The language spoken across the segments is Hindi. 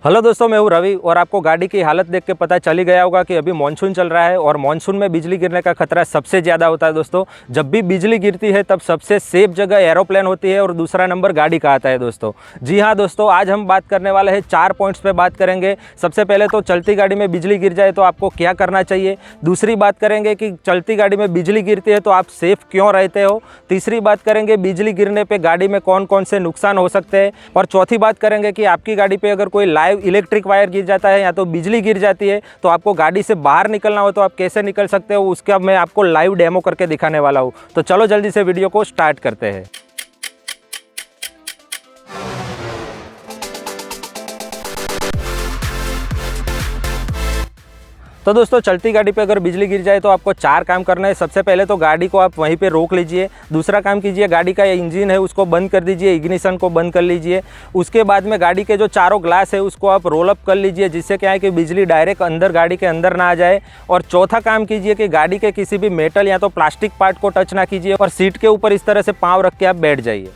हेलो दोस्तों, मैं हूं रवि और आपको गाड़ी की हालत देख के पता चल ही गया होगा कि अभी मानसून चल रहा है और मानसून में बिजली गिरने का खतरा सबसे ज़्यादा होता है। दोस्तों, जब भी बिजली गिरती है तब सबसे सेफ जगह एरोप्लेन होती है और दूसरा नंबर गाड़ी का आता है। दोस्तों जी हाँ दोस्तों, आज हम बात करने वाले हैं 4 पॉइंट्स पे बात करेंगे। सबसे पहले तो चलती गाड़ी में बिजली गिर जाए तो आपको क्या करना चाहिए। दूसरी बात करेंगे कि चलती गाड़ी में बिजली गिरती है तो आप सेफ क्यों रहते हो। तीसरी बात करेंगे बिजली गिरने पर गाड़ी में कौन कौन से नुकसान हो सकते हैं। और चौथी बात करेंगे कि आपकी गाड़ी पर अगर कोई इलेक्ट्रिक वायर गिर जाता है या तो बिजली गिर जाती है तो आपको गाड़ी से बाहर निकलना हो तो आप कैसे निकल सकते हो, उसका मैं आपको लाइव डेमो करके दिखाने वाला हूं। तो चलो जल्दी से वीडियो को स्टार्ट करते हैं। तो दोस्तों, चलती गाड़ी पे अगर बिजली गिर जाए तो आपको 4 काम करना है। सबसे पहले तो गाड़ी को आप वहीं पे रोक लीजिए। दूसरा काम कीजिए, गाड़ी का इंजन है उसको बंद कर दीजिए, इग्निशन को बंद कर लीजिए। उसके बाद में गाड़ी के जो चारों ग्लास है उसको आप रोल अप कर लीजिए, जिससे क्या है कि बिजली डायरेक्ट अंदर गाड़ी के अंदर ना आ जाए। और चौथा काम कीजिए कि गाड़ी के किसी भी मेटल या तो प्लास्टिक पार्ट को टच ना कीजिए और सीट के ऊपर इस तरह से पाँव रख के आप बैठ जाइए।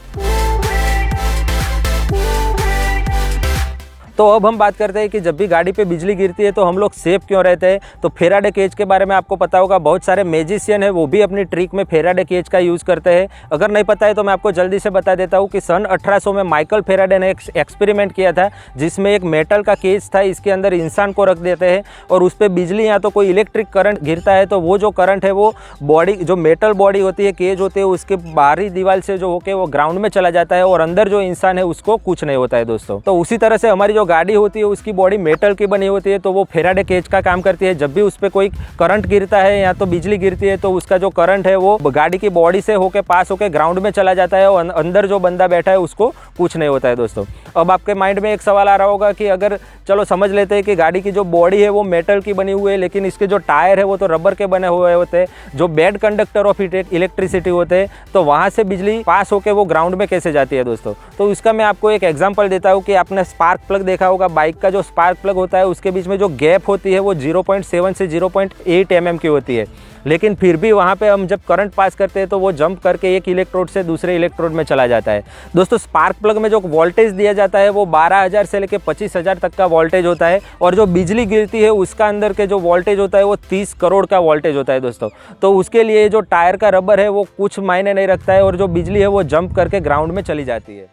तो अब हम बात करते हैं कि जब भी गाड़ी पे बिजली गिरती है तो हम लोग सेफ क्यों रहते हैं। तो फेराडे केज के बारे में आपको पता होगा, बहुत सारे मैजिशियन है वो भी अपनी ट्रिक में फेराडे केज का यूज़ करते हैं। अगर नहीं पता है तो मैं आपको जल्दी से बता देता हूँ कि सन 1800 में माइकल फेराडे ने एक एक्सपेरिमेंट किया था, जिसमें एक मेटल का केज था, इसके अंदर इंसान को रख देते हैं और उस पर बिजली या तो कोई इलेक्ट्रिक करंट गिरता है तो वो जो करंट है वो बॉडी, जो मेटल बॉडी होती है, केज होती है, उसके बाहरी दीवार से जो होके वो ग्राउंड में चला जाता है और अंदर जो इंसान है उसको कुछ नहीं होता है। दोस्तों, तो उसी तरह से हमारी गाड़ी होती है उसकी बॉडी मेटल की बनी होती है, तो वो फेराडे केज का काम करती है। जब भी उस पर कोई करंट गिरता है या तो बिजली गिरती है तो उसका जो करंट है वो गाड़ी की बॉडी से होके पास होके ग्राउंड में चला जाता है और अंदर जो बंदा बैठा है उसको कुछ नहीं होता है। दोस्तों, अब आपके माइंड में एक सवाल आ रहा होगा कि अगर चलो समझ लेते हैं कि गाड़ी की जो बॉडी है वो मेटल की बनी हुई है, लेकिन इसके जो टायर है वो तो रबर के बने हुए होते हैं, जो बेड कंडक्टर ऑफ इलेक्ट्रिसिटी होते हैं, तो वहाँ से बिजली पास होकर वो ग्राउंड में कैसे जाती है। दोस्तों, तो इसका मैं आपको एक एग्जाम्पल देता हूँ कि आपने स्पार्क प्लग देखा होगा, बाइक का जो स्पार्क प्लग होता है उसके बीच में जो गैप होती है वो 0.7 से 0.8 mm की होती है, लेकिन फिर भी वहाँ पे हम जब करंट पास करते हैं तो वो जंप करके एक इलेक्ट्रोड से दूसरे इलेक्ट्रोड में चला जाता है। दोस्तों, स्पार्क प्लग में जो वोल्टेज दिया जाता है वो 12,000 से लेकर 25,000 तक का वोल्टेज होता है और जो बिजली गिरती है उसका अंदर के जो वोल्टेज होता है वो 30 करोड़ का वोल्टेज होता है। दोस्तों, तो उसके लिए जो टायर का रबर है वो कुछ मायने नहीं रखता है और जो बिजली है वो जंप करके ग्राउंड में चली जाती है।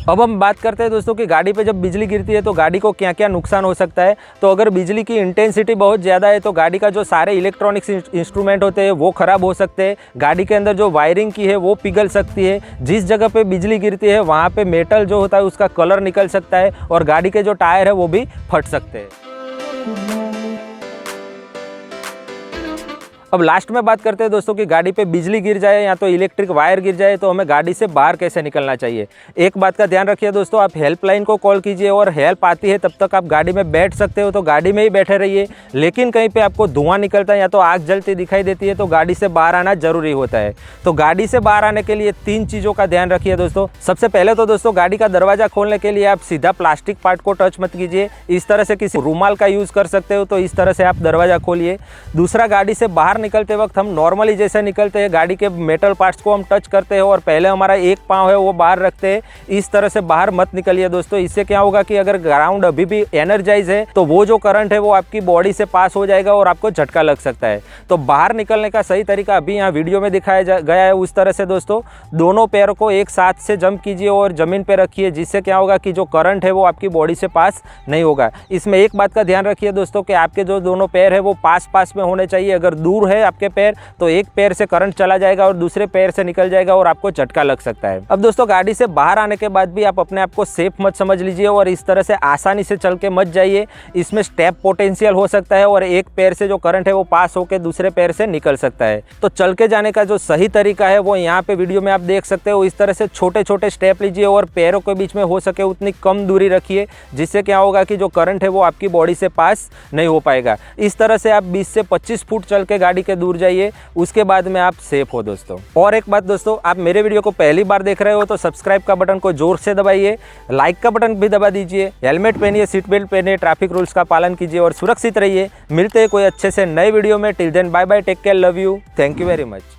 अब हम बात करते हैं दोस्तों कि गाड़ी पे जब बिजली गिरती है तो गाड़ी को क्या क्या नुकसान हो सकता है। तो अगर बिजली की इंटेंसिटी बहुत ज़्यादा है तो गाड़ी का जो सारे इलेक्ट्रॉनिक्स इंस्ट्रूमेंट होते हैं वो ख़राब हो सकते हैं। गाड़ी के अंदर जो वायरिंग की है वो पिघल सकती है। जिस जगह पे बिजली गिरती है वहाँ पे मेटल जो होता है उसका कलर निकल सकता है और गाड़ी के जो टायर है वो भी फट सकते हैं। अब लास्ट में बात करते हैं दोस्तों कि गाड़ी पे बिजली गिर जाए या तो इलेक्ट्रिक वायर गिर जाए तो हमें गाड़ी से बाहर कैसे निकलना चाहिए। एक बात का ध्यान रखिए दोस्तों, आप हेल्पलाइन को कॉल कीजिए और हेल्प आती है तब तक आप गाड़ी में बैठ सकते हो तो गाड़ी में ही बैठे रहिए, लेकिन कहीं पे आपको धुआं निकलता है या तो आग जलती दिखाई देती है तो गाड़ी से बाहर आना जरूरी होता है। तो गाड़ी से बाहर आने के लिए 3 चीज़ों का ध्यान रखिए दोस्तों। सबसे पहले तो दोस्तों, गाड़ी का दरवाजा खोलने के लिए आप सीधा प्लास्टिक पार्ट को टच मत कीजिए, इस तरह से किसी रुमाल का यूज़ कर सकते हो, तो इस तरह से आप दरवाजा खोलिए। दूसरा, गाड़ी से बाहर निकलते वक्त हम नॉर्मली जैसे निकलते हैं गाड़ी के मेटल पार्ट्स को हम टच करते हैं और पहले हमारा एक पाँव है वो बाहर रखते हैं, इस तरह से बाहर मत निकलिए दोस्तों। इससे क्या होगा कि अगर ग्राउंड अभी भी एनर्जाइज है तो वो जो करंट है वो आपकी बॉडी से पास हो जाएगा और आपको झटका लग सकता है। तो बाहर निकलने का सही तरीका अभी यहाँ वीडियो में दिखाया गया है उस तरह से दोस्तों, दोनों पैरों को एक साथ से जंप कीजिए और ज़मीन पर रखिए, जिससे क्या होगा कि जो करंट है वो आपकी बॉडी से पास नहीं होगा। इसमें एक बात का ध्यान रखिए दोस्तों कि आपके जो दोनों पैर है वो पास पास में होने चाहिए। अगर दूर है आपके पैर तो एक पैर से करंट चला जाएगा और दूसरे पैर से निकल जाएगा और आपको झटका लग सकता है। अब दोस्तों, गाड़ी से बाहर आने के बाद भी आप अपने आप को सेफ मत समझ लीजिए और इस तरह से आसानी से चल के मत जाइए। इसमें स्टेप पोटेंशियल हो सकता है और एक पैर से जो करंट है वो पास होकर दूसरे पैर से निकल सकता है। तो चल के जाने का जो सही तरीका है वो यहाँ पे वीडियो में आप देख सकते हो। इस तरह से छोटे छोटे स्टेप लीजिए और पैरों के बीच में हो सके उतनी कम दूरी रखिए, जिससे क्या होगा कि जो करंट है वो आपकी बॉडी से पास नहीं हो पाएगा। इस तरह से आप 20 से 25 फुट चल के गाड़ी के दूर जाइए, उसके बाद में आप सेफ हो दोस्तों। और एक बात दोस्तों, आप मेरे वीडियो को पहली बार देख रहे हो तो सब्सक्राइब का बटन को जोर से दबाइए, लाइक का बटन भी दबा दीजिए, हेलमेट पहनिए, सीट बेल्ट पहनिए, ट्रैफिक रूल्स का पालन कीजिए और सुरक्षित रहिए। मिलते हैं कोई अच्छे से नए वीडियो में। Till then bye bye, take care, love you, thank you very much.